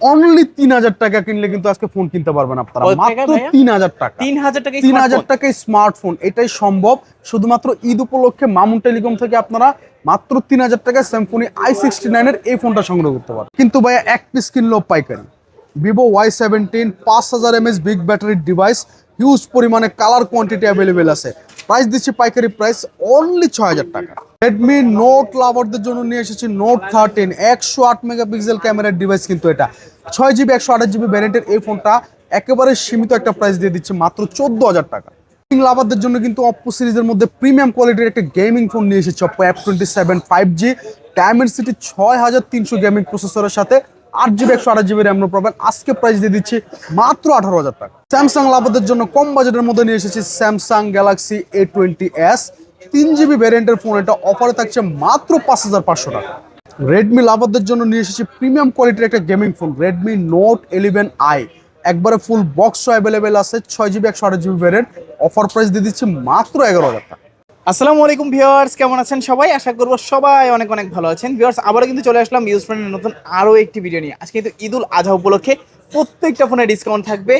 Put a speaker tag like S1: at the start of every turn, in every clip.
S1: Only 3000 টাকা কিনলে কিন্তু আজকে ফোন কিনতে পারবেন আপনারা, মাত্র 3000 টাকা। 3000 টাকায় স্মার্টফোন, এটাই সম্ভব শুধুমাত্র ঈদ উপলক্ষে মামুন টেলিকম থেকে আপনারা মাত্র 3000 টাকায় স্যামসং i69 এর এই ফোনটা সংগ্রহ করতে পারেন। কিন্তু ভাইয়া এক পিস কিনলেও পাইকারি। ভিভো Y17 5000 mAh বিগ ব্যাটারির ডিভাইস, হিউজ পরিমাণে কালার কোয়ান্টিটি অ্যাভেলেবেল আছে। প্রাইস দিচ্ছি পাইকারি প্রাইস অনলি 6000 টাকা। রেডমি নোট লাভারদের জন্য নিয়ে এসেছি নোট 13 108 মেগাপিক্সেল ক্যামেরার ডিভাইস, কিন্তু এটা 6GB 128GB ভ্যারিয়েন্টের এই ফোনটা একেবারে সীমিত একটা প্রাইস দিয়ে দিচ্ছে মাত্র 14000 টাকা। গেমিং লাভারদের জন্য কিন্তু অপ্পো সিরিজের মধ্যে প্রিমিয়াম কোয়ালিটির একটা গেমিং ফোন নিয়ে এসেছে Oppo F27 5G Dimensity 6300 gaming প্রসেসরের সাথে 8GB 128GB র্যাম পাবেন। আজকে প্রাইস দিয়ে দিচ্ছি মাত্র 18000 টাকা। স্যামসাং লাভারদের জন্য কম বাজেটের মধ্যে নিয়ে এসেছি Samsung Galaxy A20s 3GB ভ্যারিয়েন্টের phone, এটা অফারে থাকছে মাত্র 5500 টাকা। রেডমি লাভারদের জন্য নিয়ে এসেছি প্রিমিয়াম কোয়ালিটির একটা gaming phone Redmi note 11i, একবারে ফুল বক্স অ্যাভেলেবেল আছে 6GB 128GB variant, offer price দিয়ে দিচ্ছি মাত্র 11000 টাকা।
S2: আসসালামু আলাইকুম ভিউয়ার্স, কেমন আছেন সবাই? আশা করবো সবাই অনেক অনেক ভালো আছেন। ভিউয়ার্স, আবারও কিন্তু চলে আসলাম ইউজ ফোনের নতুন আরও একটি ভিডিও নিয়ে। আজকে কিন্তু ঈদুল আজহা উপলক্ষে প্রত্যেকটা ফোনে ডিসকাউন্ট থাকবে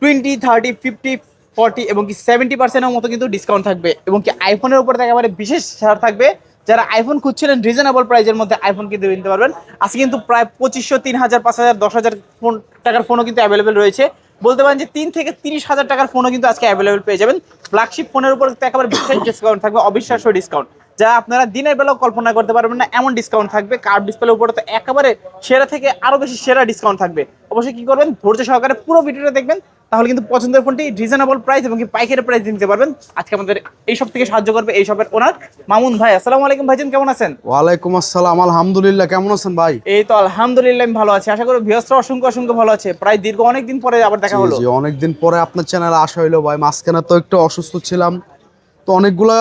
S2: 20, 30, 50, 40 এবং কি 70% মতো কিন্তু ডিসকাউন্ট থাকবে, এবং কি আইফোনের উপর একেবারে বিশেষ ছাড় থাকবে। যারা আইফোন খুঁজছিলেন রিজনেবল প্রাইসের মধ্যে আইফোন কিন্তু নিতে পারবেন। আজকে কিন্তু প্রায় 2500, 3000, 5000, 10000 ফোন টাকার ফোনও কিন্তু অ্যাভেলেবেল রয়েছে। বলতে পারেন যে 3 থেকে 30,000 টাকার ফোনও কিন্তু আজকে অ্যাভেলেবেল পেয়ে যাবেন। ফ্ল্যাগশিপ ফোনের উপর একেবারে বিশেষ ডিসকাউন্ট থাকবে, অবিশ্বাস্য ডিসকাউন্ট, যা আপনারা দিনের বেলাও কল্পনা করতে পারবেন না এমন ডিসকাউন্ট থাকবে। কার্ভ ডিসপ্লের উপরে তো একেবারে সেরা থেকে আরো বেশি সেরা ডিসকাউন্ট থাকবে। অবশ্যই কি করবেন, ধৈর্য সহকারে পুরো ভিডিওটা দেখবেন, তাহলে কিন্তু পছন্দের ফোনটি রিজনেবল প্রাইস এবং কি পাইকারি প্রাইস নিতে পারবেন। আজকে আমাদের এই সব থেকে সাহায্য করবে এই সবের ওনার মামুন ভাই। আসসালামু আলাইকুম ভাইজান, কেমন আছেন?
S1: ওয়ালাইকুম আসসালাম, আলহামদুলিল্লাহ। কেমন আছেন ভাই?
S2: এই তো আলহামদুলিল্লাহ আমি ভালো আছি, আশা করি ভিউয়ার্সরা অসংখ্য অসংখ্য ভালো আছে। প্রায় দীর্ঘ অনেকদিন পরে আবার দেখা হলো।
S1: জি, অনেকদিন পরে আপনার চ্যানেলে আসা হইলো ভাই। মাঝখানে তো একটু অসুস্থ ছিলাম, তো অনেকগুলা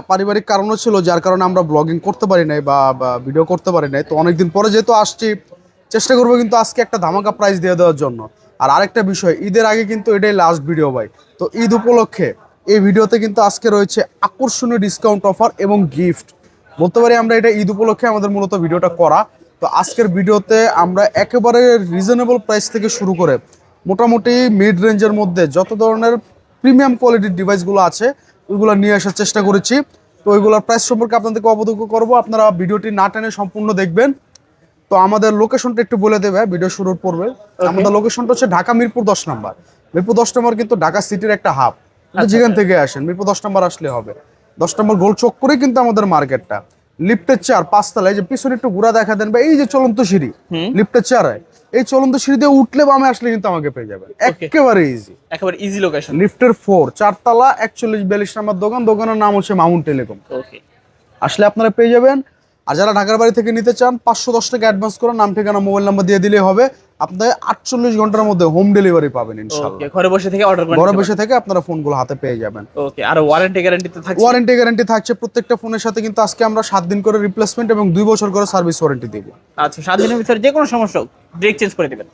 S1: পারিবারিক কারণও ছিল, যার কারণে আমরা ব্লগিং করতে পারি নাই বা ভিডিও করতে পারি নাই। তো অনেকদিন পরে যেহেতু আসছি, চেষ্টা করবো কিন্তু আজকে একটা ধামাকা প্রাইস দিয়ে দেওয়ার জন্য। আর আরেকটা বিষয়, ঈদের আগে কিন্তু এটাই লাস্ট ভিডিও ভাই। তো ঈদ উপলক্ষে এই ভিডিওতে কিন্তু আজকে রয়েছে আকর্ষণীয় ডিসকাউন্ট অফার এবং গিফট। বলতে পারি আমরা এটা ঈদ উপলক্ষে আমাদের মূলত ভিডিওটা করা। তো আজকের ভিডিওতে আমরা একেবারে রিজনেবল প্রাইস থেকে শুরু করে মোটামুটি মিড রেঞ্জের মধ্যে যত ধরনের প্রিমিয়াম কোয়ালিটির ডিভাইসগুলো আছে ওইগুলো নিয়ে আসার চেষ্টা করেছি। তো ওইগুলোর প্রাইস সম্পর্কে আপনাদেরকে অবগত করবো, আপনারা ভিডিওটি না টেনে সম্পূর্ণ দেখবেন। তো আমাদের লোকেশনটা একটু বলে দেবে ভিডিও শুরুর পূর্বে। আমাদের লোকেশনটা হচ্ছে ঢাকা মিরপুর 10 নম্বর। মিরপুর 10 নম্বর কিন্তু ঢাকা সিটির একটা হাব, যেখান থেকে আসেন মিরপুর 10 নম্বর আসলে হবে। 10 নম্বর গোল চোখ করে কিন্তু আমাদের মার্কেটটা। লিফটের চেয়ার 5 তলায়, যে পিছনে একটু ঘোরা দেখা দেন বা এই যে চলন্ত সিঁড়ি লিফটের চেয়ারে, এই চলন্ত সিঁড়ি দিয়ে উঠলে বামে আসলে কিন্তু আমাকে পেয়ে যাবেন। একেবারে ইজি,
S2: একেবারে ইজি লোকেশন।
S1: লিফটের 4 তলা 4142 নম্বর দোকান, দোকানের নাম হচ্ছে মামুন টেলিকম। আসলে আপনারা পেয়ে যাবেন। আর যারা ঢাকার বাড়ি থেকে নিতে চান 510 টাকা অ্যাডভান্স করে নাম ঠিকানা মোবাইল নাম্বার দিয়ে দিলেই হবে। আপনাদের 48 ঘন্টার মধ্যে হোম ডেলিভারি পাবেন ইনশাআল্লাহ।
S2: ঘরে বসে থেকে অর্ডার করতে
S1: ঘরে বসে থেকে আপনারা ফোনগুলো হাতে পেয়ে যাবেন।
S2: ওকে, আর ওয়ারেন্টি গ্যারান্টি তো থাকছে?
S1: ওয়ারেন্টি গ্যারান্টি থাকছে প্রত্যেকটা ফোনের সাথে, কিন্তু আজকে আমরা 7 দিন করে রিপ্লেসমেন্ট এবং 2 বছর করে সার্ভিস ওয়ারেন্টি দেব।
S2: আচ্ছা, 7 দিনের ভিতরে যে কোনো সমস্যা ডিরেক্ট চেঞ্জ করে দিবেন।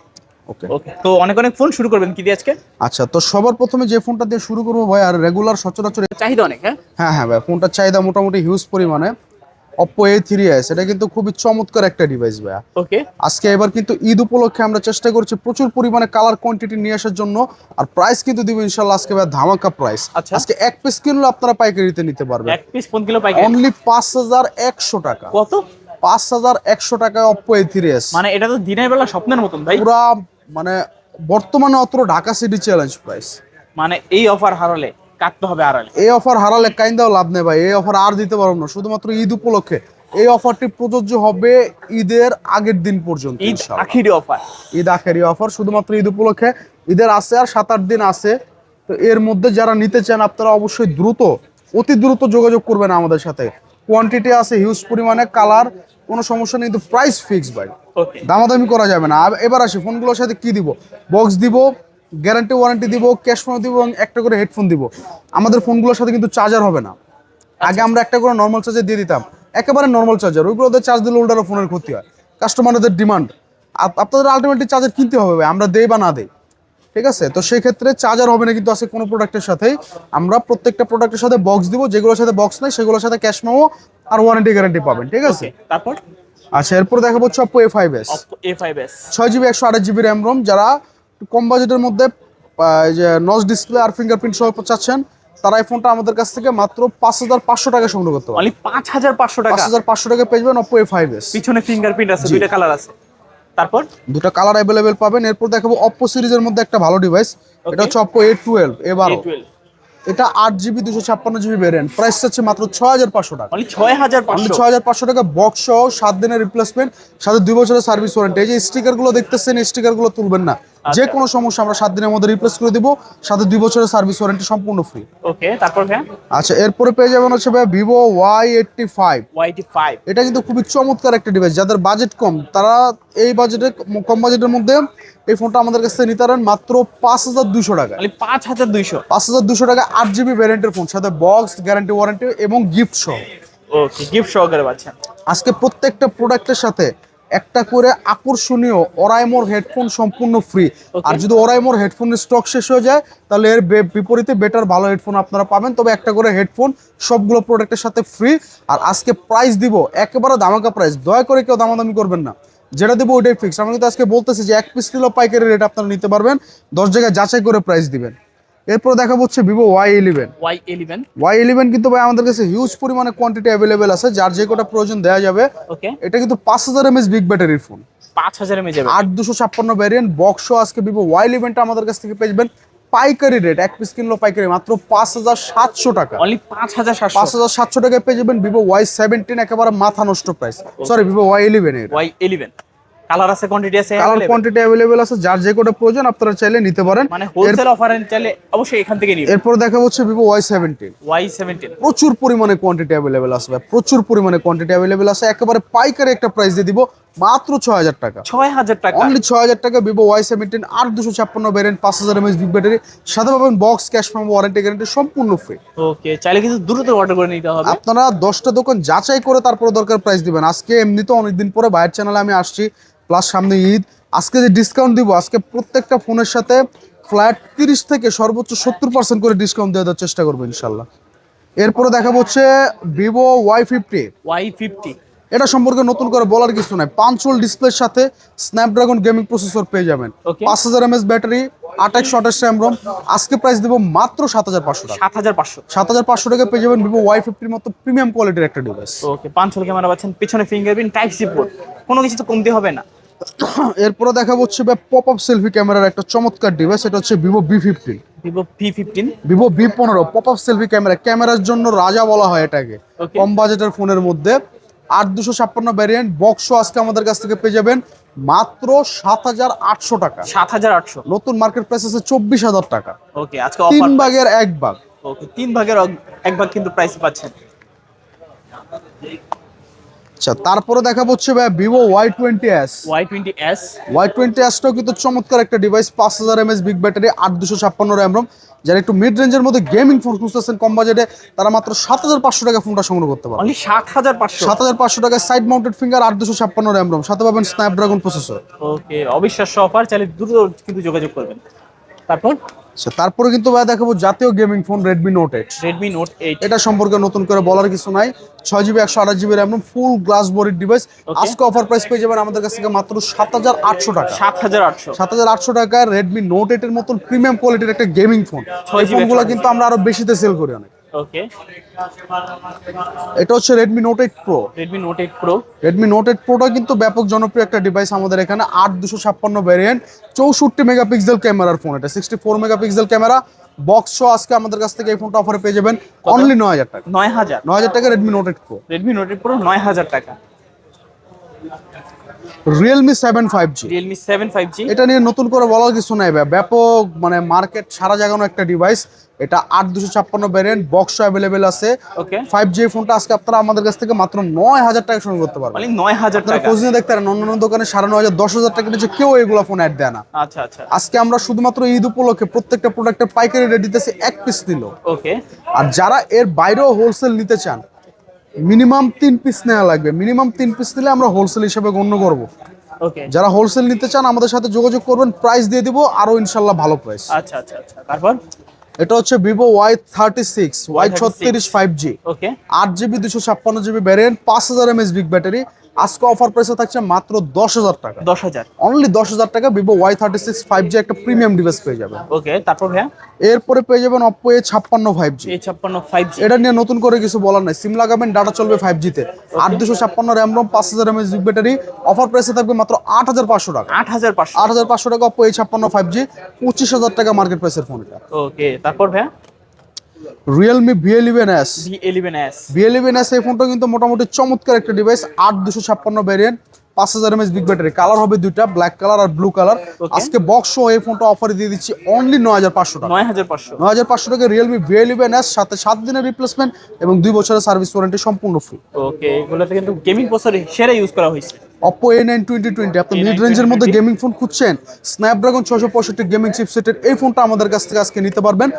S1: ওকে
S2: ওকে, তো অনেক অনেক ফোন শুরু করবেন কি দিয়ে আজকে?
S1: আচ্ছা, তো সবার প্রথমে যে ফোনটা দিয়ে শুরু করবো ভাই, আর রেগুলার সচরাচর
S2: চাহিদা অনেক।
S1: হ্যাঁ ভাই, ফোনটার চাহিদা মোটামুটি হিউজ পরিমাণে। Oppo A3s, এটা কিন্তু খুবই চমৎকার একটা ডিভাইস ভাইয়া।
S2: ওকে,
S1: আজকে এবার কিন্তু ঈদ উপলক্ষে আমরা চেষ্টা করছি প্রচুর পরিমাণে কালার কোয়ান্টিটি নিয়ে আসার জন্য। আর প্রাইস কিন্তু দিব ইনশাআল্লাহ আজকে ভাই ধামাকা প্রাইস। আজকে এক পিস কিনলে আপনারা পাইকারিতে নিতে পারবেন।
S2: এক পিস ফোন কিলো পাইকারি
S1: অনলি 5100 টাকা।
S2: কত?
S1: 5100 টাকায় Oppo A3s।
S2: মানে এটা তো দিনের বেলা স্বপ্নের মতন ভাই।
S1: পুরা মানে বর্তমানে অত ঢাকা সিটি চ্যালেঞ্জ প্রাইস।
S2: মানে এই অফার হারালে কাটতে হবে আড়ালে।
S1: এই অফার হারালে কাইন্দাও লাভ নেই ভাই, এই অফার আর দিতে পারবো না। শুধুমাত্র ঈদ উপলক্ষে এই অফারটি প্রযোজ্য হবে ঈদের আগের দিন পর্যন্ত।
S2: ঈদ আখিরি অফার,
S1: ঈদ আখেরি অফার শুধুমাত্র ঈদ উপলক্ষে। ঈদের আছে আর 7-8 দিন আছে। তো এর মধ্যে যারা নিতে চান আপনারা অবশ্যই অতি দ্রুত যোগাযোগ করবেন আমাদের সাথে। কোয়ান্টিটি আছে হিউজ পরিমাণে, কালার কোনো সমস্যা নেই, কিন্তু প্রাইস ফিক্স ভাই, দামাদামি করা যাবে না। এবার আসি ফোনগুলোর সাথে কি দিব, বক্স দিব, গ্যারান্টি ওয়ারেন্টি দিব, ক্যাশ মেমো দিব এবং একটা করে হেডফোন দিব। আমাদের ফোনগুলোর সাথে কিন্তু চার্জার হবে না। আগে আমরা একটা করে নর্মাল চার্জার দিয়ে দিতাম, একেবারে নর্মাল চার্জার, ওইগুলোতে চার্জ দিলে উল্টারও ফোনের ক্ষতি হয়। কাস্টমারদের ডিমান্ড, আপনাদের আলটিমেটলি চার্জার কিনতে হবে ভাই, আমরা দেই বা না দেই, ঠিক আছে? তো সেই ক্ষেত্রে চার্জার হবে না কিন্তু আছে কোনো প্রোডাক্টের সাথেই। আমরা প্রত্যেকটা প্রোডাক্টের সাথে বক্স দিব, যেগুলোর সাথে বক্স নাই সেগুলোর সাথে ক্যাশ মেমো আর ওয়ারেন্টি গ্যারান্টি পাবেন, ঠিক আছে? আচ্ছা, এরপর দেখাবো হচ্ছে Oppo A5s।
S2: Oppo A5s
S1: 6GB 128GB RAM ROM, যারা কম বাজেটের মধ্যে এই যে নচ ডিসপ্লে আর ফিঙ্গারপ্রিন্ট সহ চাচ্ছেন, তারা এই ফোনটা আমাদের কাছ থেকে মাত্র 5500 টাকা সংগ্রহ করতে পারবে।
S2: অনলি 5500 টাকা।
S1: 5500 টাকা পেয়ে যাবেন Oppo A5s।
S2: পিছনে ফিঙ্গারপ্রিন্ট আছে, দুইটা কালার আছে। তারপর
S1: দুটো কালার অ্যাভেলেবেল পাবেন। এরপর দেখাবো Oppo সিরিজের মধ্যে একটা ভালো ডিভাইস, এটা হচ্ছে Oppo A12 A12। এটা 8GB 256GB ভেরিয়েন্ট, প্রাইস হচ্ছে মাত্র 6500 টাকা।
S2: অনলি 6500
S1: টাকা, বক্স সহ 7 দিনের রিপ্লেসমেন্ট, সাথে 2 বছরের সার্ভিস ওয়ারেন্টি। এই যে স্টিকার গুলো দেখতেছেন, এই স্টিকার গুলো তুলবেন না, যে কোনো সমস্যা আমরা 7 দিনের মধ্যে রিপ্লেস করে দিব, সাথে 2 বছরের সার্ভিস ওয়ারেন্টি সম্পূর্ণ ফ্রি।
S2: ওকে, তারপর ভাই?
S1: আচ্ছা, এরপরে পেয়ে যাবেন হচ্ছে ভাই Vivo Y85। এটা কিন্তু খুবই চমৎকার একটা ডিভাইস, যাদের বাজেট কম তারা এই বাজেটে, কম বাজেটের মধ্যে এই ফোনটা আমাদের কাছ থেকে নিতে পারেন মাত্র 5200 টাকা।
S2: 5200
S1: টাকা, 8GB ভ্যারিয়েন্টের ফোন, সাথে বক্স, গ্যারান্টি, ওয়ারেন্টি এবং গিফট সহ।
S2: ওকে, গিফট সহকারে পাচ্ছেন।
S1: আজকে প্রত্যেকটা প্রোডাক্টের সাথে একটা করে আকর্ষণীয় ওরাইমোর হেডফোন সম্পূর্ণ ফ্রি। আর যদি ওরাইমোর হেডফোনের স্টক শেষ হয়ে যায়, তাহলে এর বিপরীতে বেটার ভালো হেডফোন আপনারা পাবেন। তবে একটা করে হেডফোন সবগুলো প্রোডাক্টের সাথে ফ্রি। আর আজকে প্রাইস দিব একেবারে দামাকা প্রাইস, দয়া করে কেউ দামাদামি করবেন না, যেটা দেবো ওইটাই ফিক্স। আমি কিন্তু আজকে বলতেছি যে 1 পিস নিলেও পাইকারি রেট আপনারা নিতে পারবেন, 10 জায়গায় যাচাই করে প্রাইস দিবেন। এরপর দেখাবো হচ্ছে Vivo Y11 কিন্তু ভাই আমাদের কাছে হিউজ পরিমাণে কোয়ান্টিটি অ্যাভেলেবেল আছে, যার যে কোটা প্রয়োজন দেওয়া যাবে।
S2: ওকে,
S1: এটা কিন্তু 5000 mAh বিগ ব্যাটারির ফোন,
S2: 5000 mAh
S1: 8256 ভ্যারিয়েন্ট, বক্স আজকে Vivo Y11 টা আমাদের কাছ থেকে পেয়ে যাবেন পাইকারি রেট, 1 পিস কিনলো পাইকারি মাত্র 5700 টাকা।
S2: অনলি 5700
S1: টাকায় পেয়ে যাবেন Vivo Y17, একেবারে মাথা নষ্ট price. Sorry, Vivo Y11
S2: colour আছে, কোয়ান্টিটি আছে,
S1: কালার কোয়ান্টিটি अवेलेबल আছে, যার যে কোটা প্রয়োজন আপনারা চাইলে নিতে পারেন,
S2: মানে হোলসেল অফারে চাইলে অবশ্যই এখান থেকে নিবেন।
S1: এরপর দেখা হচ্ছে Vivo Y17 প্রচুর পরিমাণে কোয়ান্টিটি अवेलेबल আছে ভাই, প্রচুর পরিমাণে কোয়ান্টিটি अवेलेबल আছে। একেবারে পাইকারি একটা প্রাইস দিয়ে দিব মাত্র 6000 টাকা।
S2: 6000 টাকা,
S1: অনলি 6000 টাকা। Vivo Y17 8256 variant, 5000 mAh big battery, সাথে পাবেন box, cash memo, warranty guarantee সম্পূর্ণ ফ্রি।
S2: ওকে, চাইলে কিন্তু দ্রুত অর্ডার করে নিতে হবে।
S1: আপনারা 10টা দোকান যাচাই করে তারপর দরকার প্রাইস দিবেন। আজকে এমনিতে অনেকদিন পরে বাইরের চ্যানেলে আমি আসছি, প্লাস সামনে ঈদ। আজকে যে ডিসকাউন্ট দিব, আজকে প্রত্যেকটা ফোনের সাথে ফ্ল্যাট 30 থেকে সর্বোচ্চ 70% করে ডিসকাউন্ট দেওয়ার চেষ্টা করবো ইনশাল্লাহ। এরপরে দেখাবো হচ্ছে Vivo
S2: Y50।
S1: এটা সম্পর্কে নতুন করে বলার কিছু নাই, 5 ডিসপ্লের সাথে স্ন্যাপড্রাগন গেমিং প্রসেসর পেয়ে যাবেন, 5000 mAh ব্যাটারি, 2828 র্যাম রোম। আজকে প্রাইস দিব মাত্র 7500 টাকা। 7500 টাকা পেয়ে যাবেন Vivo Y50 এর মতো প্রিমিয়াম কোয়ালিটির একটা ডিভাইস।
S2: ওকে, 5 ক্যামেরা পাচ্ছেন, পিছনে ফিঙ্গারপ্রিন্ট, টাইপ সি পোর্ট, কোনো কিছু তো কমতি হবে না।
S1: এরপরে দেখাবো হচ্ছে পপ আপ সেলফি ক্যামেরার একটা চমৎকার ডিভাইস, এটা হচ্ছে Vivo V15। Vivo V15 pop up selfie ক্যামেরার জন্য রাজা বলা হয় এটাকে, কম বাজেটের ফোনের মধ্যে। 8256 ভ্যারিয়েন্ট, বক্স আজকে আমাদের কাছ থেকে পেয়ে যাবেন মাত্র 7800 টাকা।
S2: 7800,
S1: নতুন মার্কেট প্রাইস আছে 24000 টাকা।
S2: ওকে, আজকে অফার
S1: 3 ভাগের 1 ভাগ।
S2: ওকে, 3 ভাগের 1 ভাগ কিন্তু প্রাইস পাচ্ছেন।
S1: আচ্ছা, তারপরে দেখাবো হচ্ছে ভাই Vivo Y20s টাও কিন্তু চমৎকার একটা device, 5000 mAh big battery, 8256 RAM ROM. যারা একটু মিড রেঞ্জের মধ্যে গেমিং ফোন খুঁজতেছেন কম বাজেটে, তারা মাত্র 7500 টাকা ফোনটা সংগ্রহ করতে পারবে।
S2: অনলি 7500
S1: টাকায় side mounted finger, 8256 RAM ROM, সাথে পাবেন স্ন্যাপড্রাগন প্রসেসর।
S2: ওকে, অবিশ্বাস্য অফার, চাইলে দ্রুত কিন্তু যোগাযোগ করবেন।
S1: তারপরে কিন্তু ভাই দেখাবো জাতীয় গেমিং ফোন Redmi Note 8। এটা সম্পর্কে নতুন করে বলার কিছু নাই, 6GB 128GB র্যাম, ফুল গ্লাস বডির ডিভাইস। আজকে অফার প্রাইস পেয়ে যাবেন আমাদের কাছ থেকে মাত্র 7800 টাকা। 7800 টাকায় Redmi Note 8 এর মতন প্রিমিয়াম কোয়ালিটির একটা গেমিং ফোন। এই ফোনগুলো কিন্তু আমরা আরো বেশিতে সেল করি অনেক।
S2: ওকে,
S1: এটা হচ্ছে Redmi Note 8 Pro। Redmi Note 8 Proটা কিন্তু ব্যাপক জনপ্রিয় একটা ডিভাইস আমাদের এখানে, 8256 ভ্যারিয়েন্ট, 64 মেগাপিক্সেল ক্যামেরার ফোন। এটা 64 মেগাপিক্সেল ক্যামেরা, বক্স সহ আজকে আমাদের কাছ থেকে এই ফোনটা অফারে পেয়ে যাবেন অনলি 9000 টাকা। 9000 টাকা Redmi Note 8 Pro।
S2: 9000 টাকা।
S1: Realme 7 5G। এটা নিয়ে নতুন করে বলার কিছু নাই ভাই, ব্যাপক মানে মার্কেট সারা জাগানো একটা ডিভাইস। এটা 8256 ভ্যারিয়েন্ট, বক্স अवेलेबल আছে।
S2: ওকে,
S1: 5G ফোনটা আজকে আপনারা আমাদের কাছ থেকে মাত্র 9000 টাকা সংগ্রহ করতে পারবেন।
S2: মানে 9000 টাকা।
S1: খোঁজ নিয়ে দেখতে পারেন, অন্যান্য দোকানে 9500 10000 টাকা নিচে কেউ এগুলো ফোন অ্যাড দেয় না।
S2: আচ্ছা আচ্ছা,
S1: আজকে আমরা শুধুমাত্র ঈদ উপলক্ষে প্রত্যেকটা প্রোডাক্টের পাইকারি রেট দিতেছি 1 পিস নিল।
S2: ওকে,
S1: আর যারা এর বাইরেও হোলসেল নিতে চান, মিনিমাম 3 পিস নেওয়া লাগবে। মিনিমাম 3 পিস নিলে আমরা হোলসেল হিসেবে গণ্য করব।
S2: ওকে,
S1: যারা হোলসেল নিতে চান আমাদের সাথে যোগাযোগ করবেন, প্রাইস দিয়ে দিব আরো ইনশাআল্লাহ ভালো প্রাইস।
S2: আচ্ছা আচ্ছা আচ্ছা, তারপর
S1: এটা হচ্ছে Vivo Y36 5G।
S2: ওকে,
S1: 8GB 256GB variant, 5000 mAh big battery, আজকে অফার প্রাইসে থাকছে মাত্র 10,000 টাকা।
S2: 10,000
S1: অনলি 10,000 টাকা Vivo Y36 5G একটা প্রিমিয়াম ডিভাইস পেয়ে যাবেন।
S2: ওকে, তারপর ভাইয়া
S1: এরপরে পেয়ে যাবেন Oppo A56 5G।
S2: A56 5G,
S1: এটা নিয়ে নতুন করে কিছু বলার নাই, সিম লাগাবেন ডাটা চলবে 5G তে। 8256 RAM ROM 5000 mAh big battery, offer প্রাইসে থাকবে মাত্র 8,500 টাকা।
S2: 8,500
S1: 8,500 টাকা Oppo A56 5G, 25,000 টাকা মার্কেট প্রাইসের ফোন এটা।
S2: ওকে, তারপর ভাইয়া
S1: Realme V11s।
S2: V11s
S1: V11s এই ফোনটা কিন্তু মোটামুটি চমৎকার একটা device, 8256 variant, 5000 mAh big battery, colour হবে দুইটা, ব্ল্যাক কালার আর ব্লু কালার। আজকে বক্স সহ এই ফোনটা অফারে দিয়ে দিচ্ছি অনলি 9,500 টাকা। 9,500 টাকা Realme V11s, সাথে 7 দিনের রিপ্লেসমেন্ট এবং 2 বছরের সার্ভিস ওয়ারেন্টি সম্পূর্ণ ফ্রি।
S2: ওকে, এগুলোতে কিন্তু গেমিং প্রসেসর সেরা ইউজ করা হয়েছে।
S1: Oppo A9 2020, আপনি মিড রেঞ্জের মধ্যে গেমিং ফোন খুঁজছেন, স্ন্যাপড্রাগন 665 গেমিং চিপসেটের এই ফোনটা আমাদের কাছ থেকে আজকে নিতে পারবেন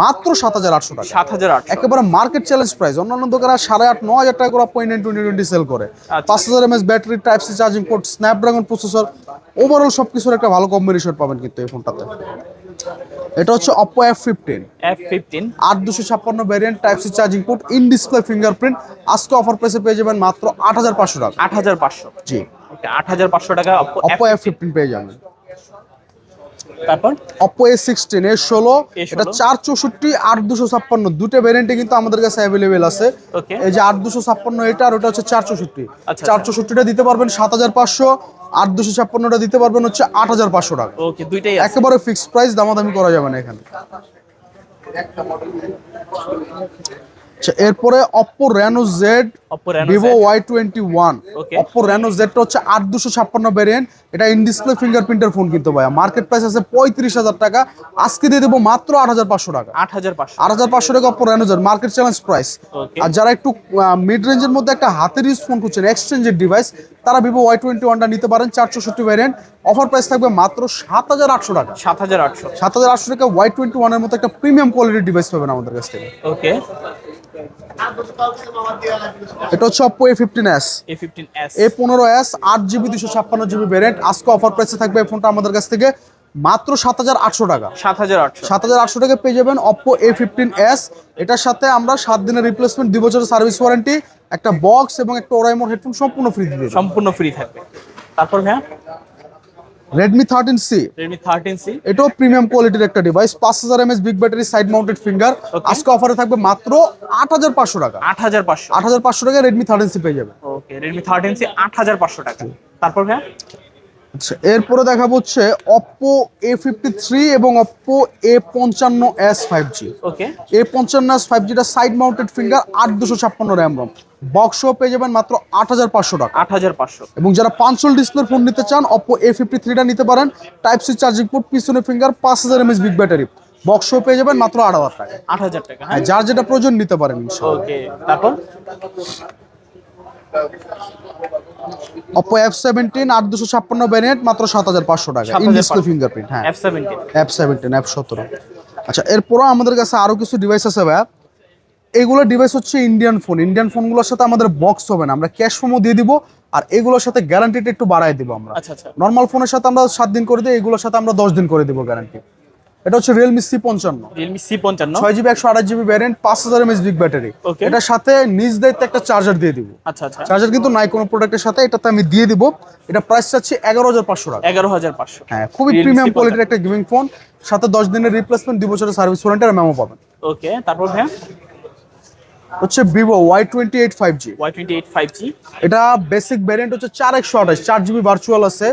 S1: মাত্র 7,800 টাকা।
S2: 7,800
S1: একেবারে মার্কেট চ্যালেঞ্জ প্রাইস। অন্যান্য দোকানে 8,500-9,000 টাকা করে Oppo A9 2020 সেল করে। 5000 mAh battery, type C charging port, Snapdragon processor, overall সবকিছুর একটা ভালো কম্বিনেশন পাবেন কিন্তু এই ফোনটাতে। এটা হচ্ছে Oppo F15 8256 variant, type C charging port, in display fingerprint. আজকে অফার প্রাইসে পেয়ে যাবেন মাত্র 8,500 টাকা।
S2: 8,500
S1: জি,
S2: ওকে, 8,500 টাকা
S1: Oppo F15 পেয়ে যাবেন।
S2: তারপর
S1: Oppo A16 A16, এটা 464 8256 দুটো ভ্যারিয়েন্টে কিন্তু আমাদের কাছে অ্যাভেলেবেল আছে।
S2: ওকে,
S1: এই যে 8256 এটা, আর ওটা হচ্ছে 464।
S2: আচ্ছা,
S1: 464টা দিতে পারবেন 7,500, 8256টা দিতে পারবেন হচ্ছে 8,500 টাকা।
S2: ওকে, দুইটাই আছে
S1: একেবারে ফিক্সড প্রাইস, দামাদামি করা যাবে না এখানে। আচ্ছা, এরপরে Oppo Reno Z, Vivo Y21। Oppo Reno Z টা হচ্ছে 8256 ভ্যারিয়েন্ট, এটা ইন ডিসপ্লে ফিঙ্গারপ্রিন্টের ফোন কিন্তু ভাইয়া। মার্কেট প্রাইস আছে 35,000 টাকা, আজকে দিয়ে দেবো মাত্র 8,500 টাকা। 8,500 টাকা Oppo Reno Z, market challenge price. আর যারা একটু মিড রেঞ্জের মধ্যে একটা হাতের ইউজ ফোন খুঁজছেন, এক্সচেঞ্জের ডিভাইস, তারা Vivo Y21টা নিতে পারেন, 464 ভ্যারিয়েন্ট, অফার প্রাইস থাকবে মাত্র 7,800 টাকা। 7,800 টাকা Y21 এর মতো একটা প্রিমিয়াম কোয়ালিটির ডিভাইস পাবেন আমাদের কাছ থেকে।
S2: ওকে,
S1: এটা হচ্ছে Oppo A15s। A15s 8GB 256GB variant, আজকে অফার প্রাইসে থাকবে এই ফোনটা আমাদের কাছ থেকে মাত্র 7,800 টাকা। 7,800 টাকা পেয়ে যাবেন Oppo A15s। এটার সাথে আমরা 7 দিনের রিপ্লেসমেন্ট, 2 বছরের সার্ভিস ওয়ারেন্টি, একটা বক্স এবং একটা ওরাইমোর হেডফোন সম্পূর্ণ ফ্রি দিয়ে দেব।
S2: সম্পূর্ণ ফ্রি থাকবে। তারপর হ্যাঁ,
S1: Redmi 13C। এটাও প্রিমিয়াম কোয়ালিটির একটা device, 5000 mAh big battery, side mounted finger, আজকে অফারে থাকবে মাত্র 8,500 টাকা। 8,500 টাকা Redmi 13C পেয়ে যাবে।
S2: ওকে, Redmi 13C 8,500 টাকা। তারপর হ্যাঁ,
S1: আচ্ছা, এরপরে দেখাবো হচ্ছে Oppo A53 এবং Oppo A55s 5G।
S2: ওকে,
S1: A55s 5G টা side mounted finger, 8256 RAM ROM, box সহ পেয়ে যাবেন মাত্র 8,500 টাকা।
S2: 8,500।
S1: এবং যারা 500 ডিসপ্লের ফোন নিতে চান, Oppo A53 টা নিতে পারেন, টাইপ সি চার্জিং পোর্ট, পিছনে finger, 5000 mAh big battery, box সহ পেয়ে যাবেন মাত্র 8,000 টাকা।
S2: 8,000 টাকা। হ্যাঁ,
S1: যার যেটা প্রয়োজন নিতে পারেন ইনশাআল্লাহ।
S2: ওকে, তারপর
S1: Oppo F17 8256 ভ্যারিয়েন্ট, মাত্র 7,500 টাকা, ইন ডিসপ্লে ফিঙ্গারপ্রিন্ট। হ্যাঁ, F17 F17 আচ্ছা, এরপরও আমাদের কাছে আরো কিছু ডিভাইস আছে ভাইয়া। এগুলো ডিভাইস হচ্ছে ইন্ডিয়ান ফোনগুলোর সাথে আমাদের বক্স হবে না, আমরা ক্যাশ ফোনও দিয়ে দিব, আর এগুলোর সাথে গ্যারান্টিটা একটু বাড়ায় দিব আমরা।
S2: আচ্ছা,
S1: নর্মাল ফোনের সাথে আমরা 7 দিন করে দিই, এগুলোর সাথে আমরা 10 দিন করে দিব গ্যারান্টি। এটা হচ্ছে Realme C55 6GB 128GB variant, 5000 mAh big battery, এটার সাথে নিজ দায়িত্বে একটা চার্জার দিয়ে দিব।
S2: আচ্ছা,
S1: চার্জার কিন্তু নাই কোনো প্রোডাক্টের সাথে, এটাতে আমি দিয়ে দিব। এটা প্রাইস চাচ্ছি 11,500 টাকা।
S2: 11,500।
S1: হ্যাঁ, খুবই প্রিমিয়াম কোয়ালিটির একটা গেমিং ফোন, সাথে 10 দিনের রিপ্লেসমেন্ট, 2 বছরের সার্ভিস ওয়ারেন্টি আর মেমো পাবেন।
S2: ওকে, তারপর হ্যাঁ,
S1: হচ্ছে Vivo Y28 5G। এটা বেসিক ভ্যারিয়েন্ট হচ্ছে 4/128, 4GB ভার্চুয়াল আছে,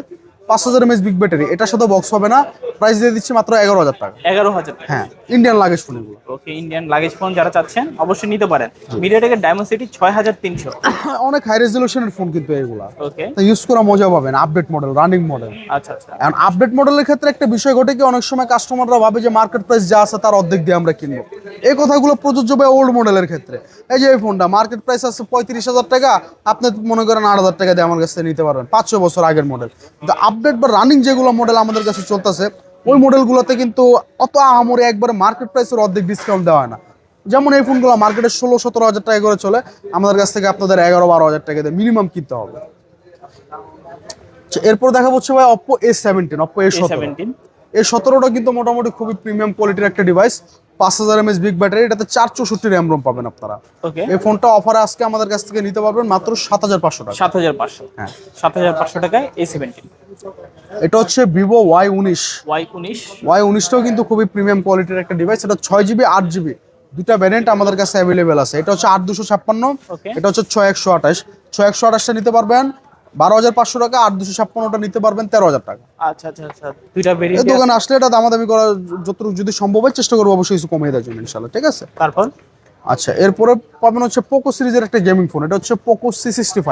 S1: 5000 mAh বিগ ব্যাটারি, এটার সাথে বক্স হবে না, প্রাইস দিয়ে দিচ্ছি মাত্র 11,000 টাকা।
S2: 11,000 টাকা।
S1: হ্যাঁ, ইন্ডিয়ান লাগেজ ফোন এগুলো।
S2: ওকে, ইন্ডিয়ান লাগেজ ফোন যারা চাচ্ছেন অবশ্যই নিতে পারেন। মিডিয়াটেকের ডায়মন্ড 6300
S1: অনেক হাই রেজলিউশনের ফোন কিন্তু এগুলা,
S2: ওকে,
S1: তো ইউজ করা মজা পাবেন। Update model, running model.
S2: আচ্ছা,
S1: এখন আপডেট মডেলের ক্ষেত্রে একটা বিষয় ঘটে কি, অনেক সময় কাস্টমাররা ভাবে যে মার্কেট প্রাইস যা আছে তার অর্ধেক দিয়ে আমরা কিনবো। এই কথাগুলো প্রযোজ্য হয় ওল্ড মডেলের ক্ষেত্রে। এই যে এই ফোনটা মার্কেট প্রাইস আছে 35,000 টাকা, আপনি মনে করেন 8,000 টাকা দিয়ে আমার কাছে নিতে পারবেন, 5-6 বছর আগের মডেল। কিন্তু আপডেট বা রানিং যেগুলো মডেল আমাদের কাছে চলতেছে, ওই মডেলগুলোতে কিন্তু অত আহামরি একবারে মার্কেট প্রাইসের অর্ধেক ডিসকাউন্ট দেওয়া হয় না। যেমন এই ফোনগুলো মার্কেটে 16-17 হাজার টাকা করে চলে, আমাদের কাছ থেকে আপনাদের 11-12 হাজার টাকা দিয়ে মিনিমাম কিনতে হবে। এরপর দেখা হচ্ছে ভাই Oppo A17, Oppo A17 এই 17টা কিন্তু মোটামুটি খুবই প্রিমিয়াম কোয়ালিটির একটা ডিভাইস, 5000 mAh বিগ ব্যাটারি, এটাতে 464 RAM ROM পাবেন আপনারা।
S2: ওকে,
S1: এই ফোনটা অফারে আজকে আমাদের কাছ থেকে নিতে পারবেন মাত্র 7500 টাকা।
S2: 7500,
S1: হ্যাঁ
S2: 7500 টাকায় A17।
S1: এটা হচ্ছে ভিভো Y19। Y19টাও কিন্তু খুবই প্রিমিয়াম কোয়ালিটির একটা ডিভাইস, এটা 6GB 8GB দুটা ভ্যারিয়েন্ট আমাদের কাছে অ্যাভেলেবেল আছে। এটা হচ্ছে 8256,
S2: ওকে,
S1: এটা হচ্ছে 6128। 6128টা নিতে পারবেন 12500 টাকা, 8256টা নিতে পারবেন 13000 টাকা।
S2: আচ্ছা আচ্ছা আচ্ছা, দুইটা
S1: এই
S2: ভেরিয়েন্ট
S1: দোকানে আসলে এটা দামাদামি করা যতটুকু যদি সম্ভব হয় চেষ্টা করবো অবশ্যই কিছু কমিয়ে দেওয়ার জন্য ইনশাআল্লাহ, ঠিক আছে।
S2: তারপর
S1: আচ্ছা এরপরে পাবেন হচ্ছে পোকো সিরিজের একটা গেমিং ফোন, এটা হচ্ছে পোকো
S2: C65,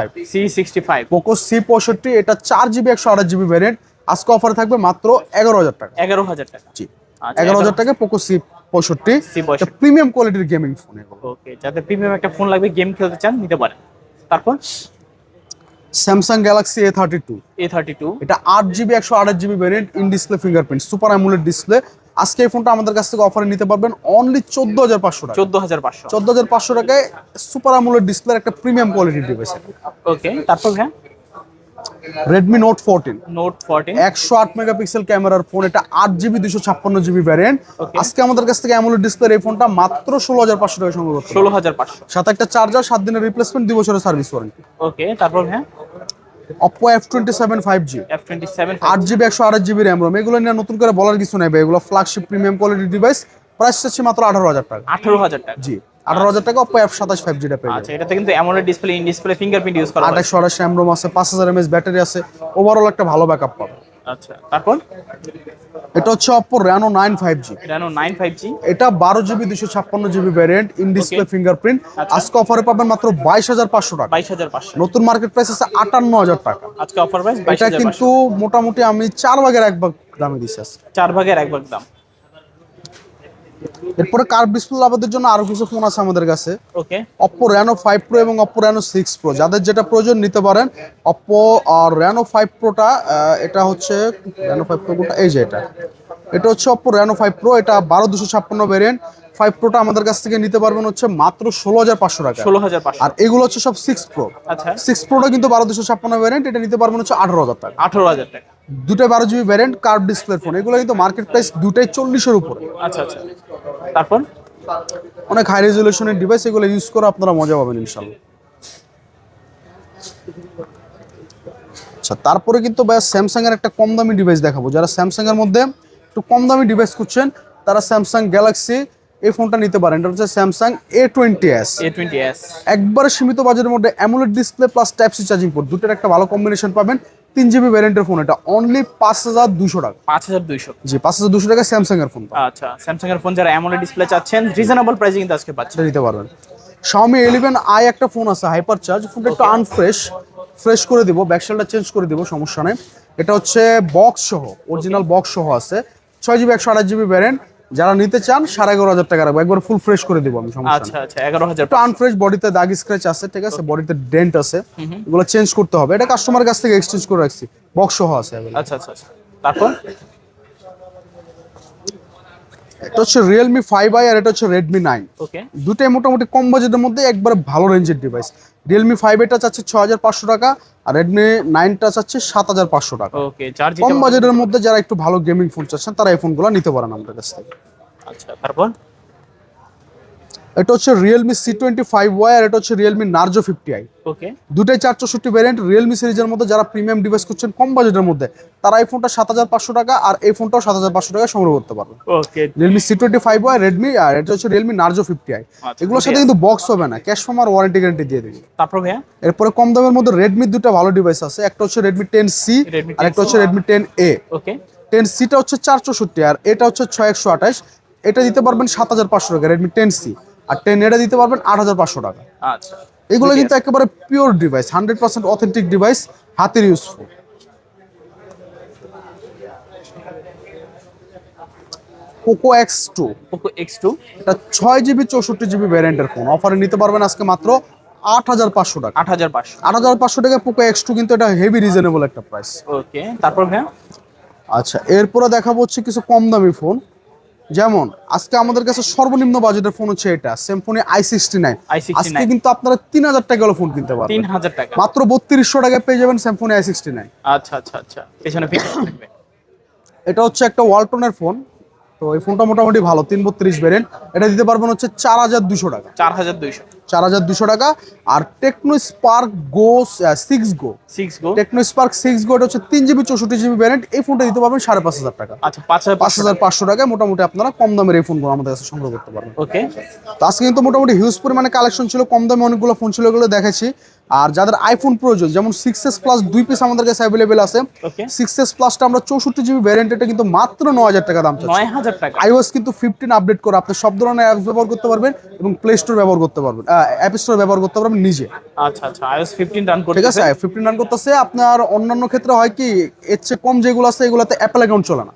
S1: পোকো C65, এটা 4GB 128GB ভ্যারিয়েন্ট, আজকে অফারে থাকবে মাত্র 11000 টাকা।
S2: 11000 টাকা,
S1: জি
S2: আচ্ছা
S1: 11000 টাকা পোকো C65, প্রিমিয়াম কোয়ালিটির গেমিং ফোন এগুলো।
S2: ওকে, যাদের প্রিমিয়াম একটা ফোন লাগবে, গেম খেলতে চান, নিতে পারেন। তারপর
S1: স্যামসাং গ্যালাক্সি A32, এটা 8GB 128GB variant, in display fingerprint, super AMOLED display. আজকে এই ফোনটা আমাদের কাছ থেকে অফারে নিতে পারবেন অনলি 14500 টাকা। 14500 টাকায় সুপার অ্যামোলেড ডিসপ্লের একটা প্রিমিয়াম কোয়ালিটির ডিভাইস।
S2: ওকে, তারপর হ্যাঁ
S1: Redmi Note 14,
S2: 108
S1: মেগাপিক্সেল ক্যামেরার ফোন, এটা 8GB 256GB ভ্যারিয়েন্ট।
S2: Okay.
S1: আজকে আমাদের কাছ থেকে অ্যামোলেড ডিসপ্লের এই ফোনটা মাত্র 16500 টাকা সংগ্রহ করতে পারবেন।
S2: 16500,
S1: সাথে একটা চার্জার, 7 দিনের রিপ্লেসমেন্ট, 2 বছরের সার্ভিস ওয়ারেন্টি।
S2: ওকে, তারপর হ্যাঁ
S1: Oppo F27 5G,
S2: F27
S1: 8GB 128GB RAM ROM, এগুলো নিয়ে নতুন করে বলার কিছু নেই ভাই, এগুলো ফ্ল্যাগশিপ প্রিমিয়াম কোয়ালিটির ডিভাইস, প্রাইস হচ্ছে মাত্র 18000 টাকা।
S2: 18000 টাকা,
S1: জি 18000 টাকা Oppo F27 5G টা পেয়ে
S2: আচ্ছা, এটাতে কিন্তু AMOLED display, in display fingerprint use করা হয়।
S1: 2828 RAM ROM আছে, 5000 mAh ব্যাটারি আছে, ওভারঅল একটা ভালো ব্যাকআপ পাবে।
S2: আচ্ছা, তারপর
S1: এটা হচ্ছে Oppo Reno 9 5G,
S2: Reno 9 5G,
S1: এটা 12GB 256GB variant, in display fingerprint, আজকে অফারে পাবেন মাত্র 22500 টাকা।
S2: 22500,
S1: নতুন মার্কেট প্রাইস আছে 58000 টাকা।
S2: আজকে অফার প্রাইস
S1: এটা
S2: 22500,
S1: কিন্তু মোটামুটি আমি 4 ভাগের 1 ভাগ দামে দিচ্ছি আজকে।
S2: 4 ভাগের 1 ভাগ দাম।
S1: এরপরে কার্ভ ডিসপ্লে লাভারদের জন্য আরো কিছু ফোন আছে আমাদের কাছে,
S2: ওকে,
S1: Oppo Reno 5 Pro এবং Oppo Reno 6 Pro, যাদের যেটা প্রয়োজন নিতে পারেন। Oppo আর Reno 5 Proটা, এটা হচ্ছে Reno 5 Pro কোনটা, এই যে এটা হচ্ছে Oppo Reno 5 Pro, এটা 12256 ভ্যারিয়েন্ট। 5 Proটা আমাদের কাছ থেকে নিতে পারবেন হচ্ছে মাত্র 16500 টাকা।
S2: 16500,
S1: আর এগুলো হচ্ছে সব 6 Pro।
S2: আচ্ছা
S1: 6 Proটা কিন্তু 12256 ভ্যারিয়েন্ট, এটা নিতে পারবেন হচ্ছে 18000 টাকা।
S2: 18000 টাকা,
S1: দুটাই 12GB variant, curve display phone, এগুলো কিন্তু মার্কেট প্রাইস দুটাই 40 এর উপরে।
S2: আচ্ছা আচ্ছা, তারপর
S1: অনেক হাই রেজুলেশনের ডিভাইস, এগুলো ইউজ করে আপনারা মজা পাবেন ইনশাআল্লাহ। আচ্ছা তারপরে কিন্তু ভাই স্যামসাং এর একটা কম দামি ডিভাইস দেখাবো, যারা স্যামসাং এর মধ্যে একটু কম দামি ডিভাইস খুঁজছেন তারা স্যামসাং গ্যালাক্সি এই ফোনটা নিতে পারেন। এটা হচ্ছে স্যামসাং A20s, একবারে সীমিত বাজেটের মধ্যে AMOLED display plus type C charging port, দুটোর একটা ভালো কম্বিনেশন পাবেন। 3GB ভ্যারিয়েন্টের ফোন, এটা অনলি 5200 টাকা।
S2: 5200,
S1: জি 5200 টাকা স্যামসাং এর ফোন।
S2: আচ্ছা, স্যামসাং এর ফোন যারা অ্যামোলেড ডিসপ্লে চাচ্ছেন, রিজনেবল প্রাইসে কিন্তু আজকে পাচ্ছেন,
S1: নিতে পারবেন। Xiaomi 11i একটা ফোন আছে হাইপার চার্জ, ফোনটা একটু ফ্রেশ করে দিব, ব্যাকশেলটা চেঞ্জ করে দিব, সমস্যা নেই। এটা হচ্ছে বক্স সহ, অরিজিনাল বক্স সহ আছে, 6GB 128GB ভ্যারিয়েন্ট। যারা নিতে চান 11500 টাকা রাখবো, একবার ফুল ফ্রেশ করে দিব আমি, সমস্যা নেই।
S2: আচ্ছা আচ্ছা, 11000,
S1: একটু আনফ্রেশ, বডিতে দাগ স্ক্র্যাচ আছে, ঠিক আছে, বডিতে ডেন্ট আছে, এগুলো চেঞ্জ করতে হবে। এটা কাস্টমারের কাছ থেকে এক্সচেঞ্জ করে রাখছি, বক্স সহ আছে।
S2: আচ্ছা আচ্ছা আচ্ছা, তারপর
S1: এটা হচ্ছে Realme 5i আর এটা হচ্ছে Redmi 9।
S2: ওকে,
S1: দুটোই মোটামুটি কম বাজেটের মধ্যে একবারে ভালো রেঞ্জের ডিভাইস। Realme 5 এটা চাচ্ছে 6500 টাকা, আর Redmi 9টা চাচ্ছে 7500 টাকা।
S2: ওকে, চার্জ
S1: কম বাজেটের মধ্যে যারা একটু ভালো গেমিং ফোন চাচ্ছেন তারা এই ফোনগুলো নিতে পারেন আমাদের কাছ থেকে।
S2: আচ্ছা, তারপর
S1: এটা হচ্ছে Realme C25y আর এটা হচ্ছে Realme Narzo 50i।
S2: ওকে,
S1: দুটাই 464 ভ্যারিয়েন্ট, Realme সিরিজের মধ্যে যারা প্রিমিয়াম ডিভাইস করছেন কম বাজেটের মধ্যে তারা এই ফোনটা 7500 টাকা আর এই ফোনটাও 7500 টাকা সংগ্রহ করতে পারবেন।
S2: ওকে,
S1: Realme C25y, Redmi, আর এটা হচ্ছে Realme Narzo 50i। এগুলোর সাথে কিন্তু বক্স হবে না, ক্যাশ ফর্ম আর ওয়ারেন্টি গ্যারান্টি দিয়ে দিবে।
S2: তারপর ভাইয়া
S1: এরপরে কম দামের মধ্যে Redmi দুটো ভালো ডিভাইস আছে, একটা হচ্ছে Redmi 10C আর একটা হচ্ছে Redmi 10A।
S2: ওকে,
S1: 10C টা হচ্ছে 464 আর এটা হচ্ছে 6128, এটা দিতে পারবেন 7500 টাকা Redmi 10C, আর 10A টা দিতে পারবেন 8500 টাকা।
S2: আচ্ছা,
S1: এগুলো কিন্তু একেবারে পিওর ডিভাইস, 100% অথেন্টিক ডিভাইস, হাতের ইউজফুল। Poco X2, এটা 6GB 64GB ভ্যারিয়েন্টের ফোন, অফারে নিতে পারবেন আজকে মাত্র 8500 টাকা। 8500 টাকা Poco X2, কিন্তু এটা হেভি রিজনেবল একটা প্রাইস।
S2: ওকে, তারপর ভাইয়া
S1: আচ্ছা এরপরে দেখাবো হচ্ছে কিছু কম দামি ফোন, যেমন আজকে আমাদের কাছে সর্বনিম্ন বাজেটের ফোন হচ্ছে এটা Symphony i69। আজকে কিন্তু আপনারা 3000 টাকা হলো ফোন কিনতে পারবেন,
S2: 3000 টাকা,
S1: মাত্র 3200 টাকায় পেয়ে যাবেন Symphony i69।
S2: আচ্ছা আচ্ছা আচ্ছা, পেছনে ফিঙ্গার থাকবে।
S1: এটা হচ্ছে একটা ওয়ালটনের ফোন। তো এই ফোনটা মোটামুটি ভালো, 332 ভ্যারিয়েন্ট। এটা দিতে পারবেন হচ্ছে 4200 টাকা। 4200 টাকা। আর টেকনো স্পার্ক গো 6 গো, টেকনো স্পার্ক 6 গো, এটা হচ্ছে 3GB 64GB ভ্যারিয়েন্ট। এই ফোনটা দিতে পারবেন 5500 টাকা।
S2: আচ্ছা, 5500
S1: টাকায় মোটামুটি আপনারা কম দামের এই ফোনগুলো আমাদের কাছে সংগ্রহ করতে পারবেন।
S2: ওকে,
S1: তো আজকে কিন্তু মোটামুটি হিউজ পরিমাণে কালেকশন ছিল, কম দামে অনেকগুলো ফোন ছিল, এগুলো দেখেছি। আর যাদের আইফোন প্রয়োজন, যেমন 6s প্লাস 2 পিস আমাদের কাছে অ্যাভেলেবেল আছে। 6s প্লাসটা আমরা 64GB ভ্যারিয়েন্ট, এটা কিন্তু মাত্র 9000 টাকা দাম চাচ্ছি।
S2: 9000 টাকা।
S1: iOS কিন্তু 15 আপডেট করে আপনি সব ধরনের অ্যাপস ব্যবহার করতে পারবেন এবং প্লে স্টোর ব্যবহার করতে পারবেন, অ্যাপ স্টোর ব্যবহার করতে পারবেন নিজে।
S2: আচ্ছা আচ্ছা, iOS 15 রান করতে,
S1: ঠিক আছে, 15 রান করতেছে। আপনার অন্যান্য ক্ষেত্রে হয় কি, এর চেয়ে কম যেগুলো আছে এগুলোতে অ্যাপল অ্যাকাউন্ট চলে না।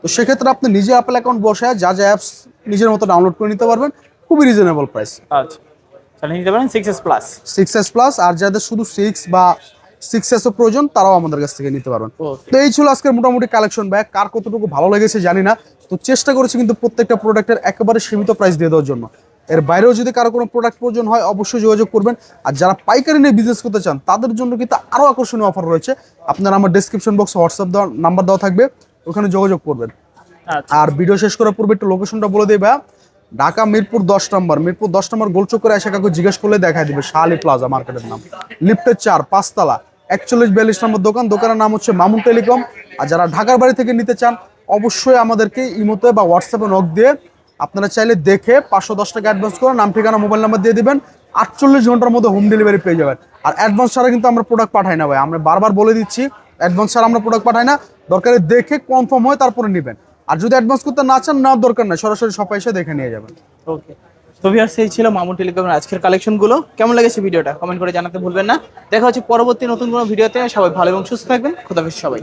S1: তো সেক্ষেত্রে আপনি নিজে অ্যাপল অ্যাকাউন্ট বসে যা যা অ্যাপস নিজের মতো ডাউনলোড করে নিতে পারবেন, খুবই রিজনেবল প্রাইস।
S2: আচ্ছা, তাহলে নিতে পারেন 6s প্লাস।
S1: আর যাদের শুধু 6 বা 6s ও প্রয়োজন, তারাও আমাদের কাছ থেকে নিতে পারবেন।
S2: Okay.
S1: তো এই ছিল আজকের মোটামুটি কালেকশন। ভাই কার কতটুকু ভালো লেগেছে জানি না, তো চেষ্টা করেছি কিন্তু প্রত্যেকটা প্রোডাক্টের একেবারে সীমিত প্রাইস দিয়ে দেওয়ার জন্য। এর বাইরেও যদি কারো কোনো প্রোডাক্ট প্রয়োজন হয় অবশ্যই যোগাযোগ করবেন। আর যারা পাইকারি নিয়ে বিজনেস করতে চান তাদের জন্য কিন্তু আরও আকর্ষণীয় অফার রয়েছে। আপনারা আমার ডেসক্রিপশন বক্সে হোয়াটসঅ্যাপ দেওয়ার নাম্বার দেওয়া থাকবে, ওখানে যোগাযোগ করবেন।
S2: আচ্ছা,
S1: আর ভিডিও শেষ করার পূর্বে একটু লোকেশনটা বলে দিই ভাই। ঢাকা মিরপুর 10 নম্বর গোলচক করে এসে কাউকে জিজ্ঞেস করলে দেখাই দিবে, শালি প্লাজা মার্কেটের নাম, লিফটের 4 5তলা 4142 নম্বর দোকান। দোকানের নাম হচ্ছে মামুন টেলিকম। আর যারা ঢাকার বাড়ি থেকে নিতে চান অবশ্যই আমাদেরকে ইমোতে বা হোয়াটসঅ্যাপে নক দিয়ে আপনারা চাইলে দেখে 510 টাকা অ্যাডভান্স করে নাম ঠিকানা মোবাইল নাম্বার দিয়ে দিবেন, 48 ঘন্টার মধ্যে হোম ডেলিভারি পেয়ে যাবেন। আর অ্যাডভান্স ছাড়া কিন্তু আমরা প্রোডাক্ট পাঠাই না ভাই, আমরা বারবার বলে দিচ্ছি, অ্যাডভান্স ছাড়া আমরা প্রোডাক্ট পাঠাই না। দরকারে দেখে কনফার্ম হয় তারপরে নেবেন। আর যদি অ্যাডভান্স করতে না চান, নেওয়ার দরকার নাই, সরাসরি শপে এসে দেখে নিয়ে যাবেন।
S2: ওকে। তো ভিউয়ার্স, এই ছিল মামুন টেলিকমের আজকের কালেকশনগুলো। কেমন লেগেছে ভিডিওটা কমেন্ট করে জানাতে ভুলবেন না। দেখা হচ্ছে পরবর্তী নতুন কোনো ভিডিওতে। সবাই ভালো এবং সুস্থ থাকবেন। খোদা হাফেজ সবাই।